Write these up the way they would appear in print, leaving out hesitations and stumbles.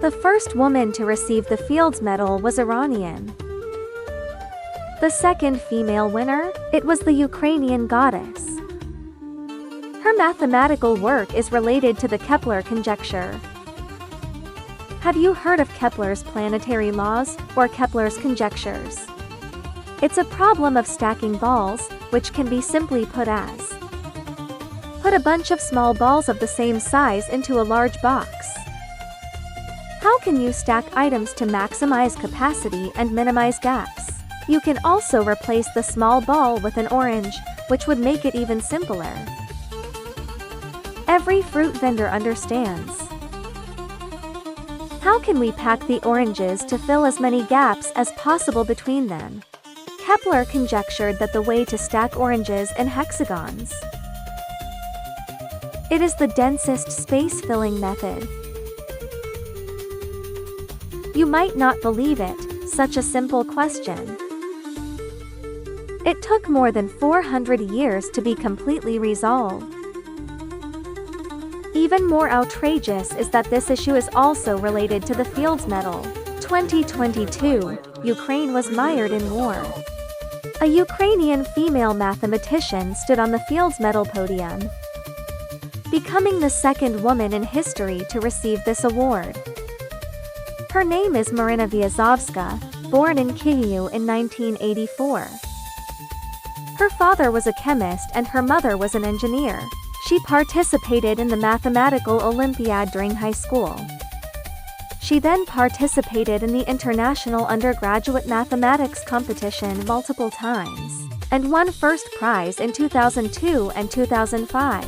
The first woman to receive the Fields Medal was Iranian. The second female winner, it was the Ukrainian goddess. Her mathematical work is related to the Kepler conjecture. Have you heard of Kepler's planetary laws, or Kepler's conjectures? It's a problem of stacking balls, which can be simply put as: put a bunch of small balls of the same size into a large box. How can you stack items to maximize capacity and minimize gaps? You can also replace the small ball with an orange, which would make it even simpler. Every fruit vendor understands. How can we pack the oranges to fill as many gaps as possible between them? Kepler conjectured that the way to stack oranges in hexagons. It is the densest space-filling method. You might not believe it, such a simple question. It took more than 400 years to be completely resolved. Even more outrageous is that this issue is also related to the Fields Medal. 2022, Ukraine was mired in war. A Ukrainian female mathematician stood on the Fields Medal podium, becoming the second woman in history to receive this award. Her name is Marina Vyazovska, born in Kyiv in 1984. Her father was a chemist and her mother was an engineer. She participated in the Mathematical Olympiad during high school. She then participated in the International Undergraduate Mathematics competition multiple times, and won first prize in 2002 and 2005.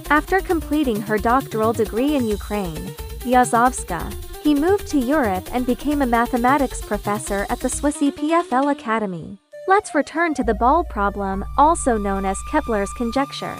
After completing her doctoral degree in Ukraine, Vyazovska, he moved to Europe and became a mathematics professor at the Swiss EPFL Academy. Let's return to the ball problem, also known as Kepler's conjecture.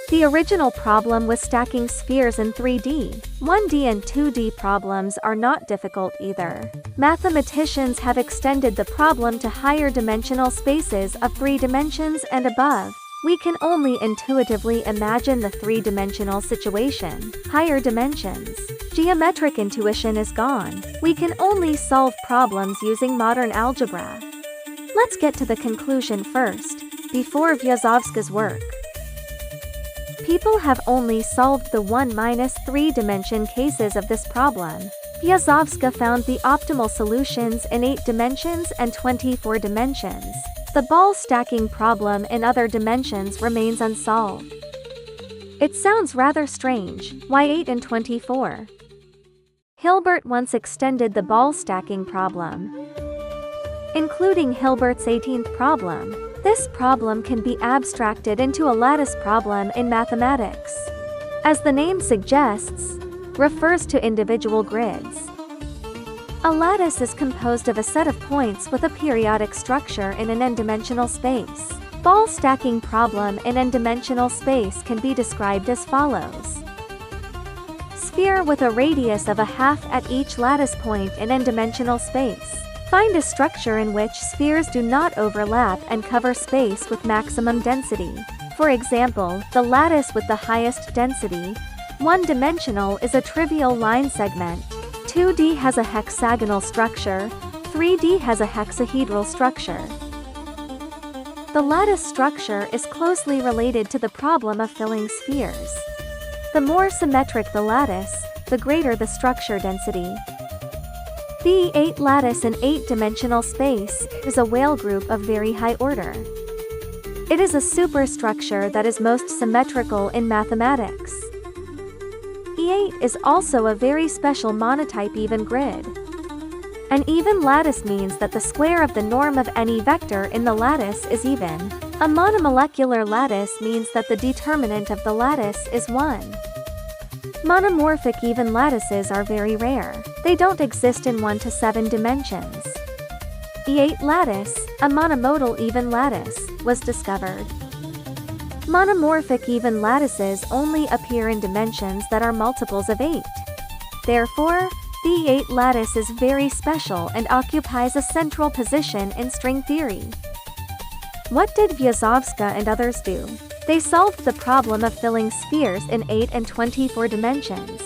The original problem was stacking spheres in 3D. 1D and 2D problems are not difficult either. Mathematicians have extended the problem to higher dimensional spaces of 3 dimensions and above. We can only intuitively imagine the 3-dimensional situation. Higher dimensions. Geometric intuition is gone. We can only solve problems using modern algebra. Let's get to the conclusion first, before Vyazovska's work. People have only solved the 1-3-dimension cases of this problem. Vyazovska found the optimal solutions in 8 dimensions and 24 dimensions. The ball stacking problem in other dimensions remains unsolved. It sounds rather strange. Why 8 and 24? Hilbert once extended the ball stacking problem, including Hilbert's 18th problem. This problem can be abstracted into a lattice problem in mathematics. As the name suggests, refers to individual grids. A lattice is composed of a set of points with a periodic structure in an n-dimensional space. Ball stacking problem in n-dimensional space can be described as follows. Sphere with a radius of a half at each lattice point in n-dimensional space. Find a structure in which spheres do not overlap and cover space with maximum density. For example, the lattice with the highest density, 1-dimensional, is a trivial line segment. 2D has a hexagonal structure, 3D has a hexahedral structure. The lattice structure is closely related to the problem of filling spheres. The more symmetric the lattice, the greater the structure density. The 8 lattice in 8-dimensional space is a Weyl group of very high order. It is a superstructure that is most symmetrical in mathematics. E8 is also a very special monotype even grid. An even lattice means that the square of the norm of any vector in the lattice is even. A monomolecular lattice means that the determinant of the lattice is 1. Monomorphic even lattices are very rare. They don't exist in 1 to 7 dimensions. E8 lattice, a monomodal even lattice, was discovered. Monomorphic even lattices only appear in dimensions that are multiples of 8. Therefore, the E8 lattice is very special and occupies a central position in string theory. What did Vyazovska and others do? They solved the problem of filling spheres in 8 and 24 dimensions.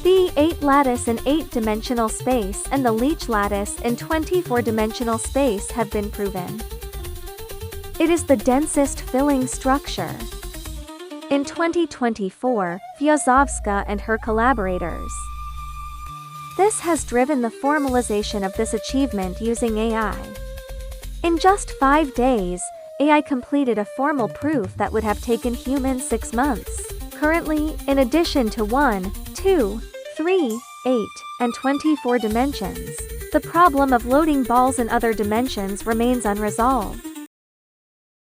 The 8 lattice in 8-dimensional space and the Leech lattice in 24-dimensional space have been proven. It is the densest filling structure. In 2024, Fyazovska and her collaborators. This has driven the formalization of this achievement using AI. In just 5 days, AI completed a formal proof that would have taken humans 6 months. Currently, in addition to 1, 2, 3, 8, and 24 dimensions, the problem of loading balls in other dimensions remains unresolved.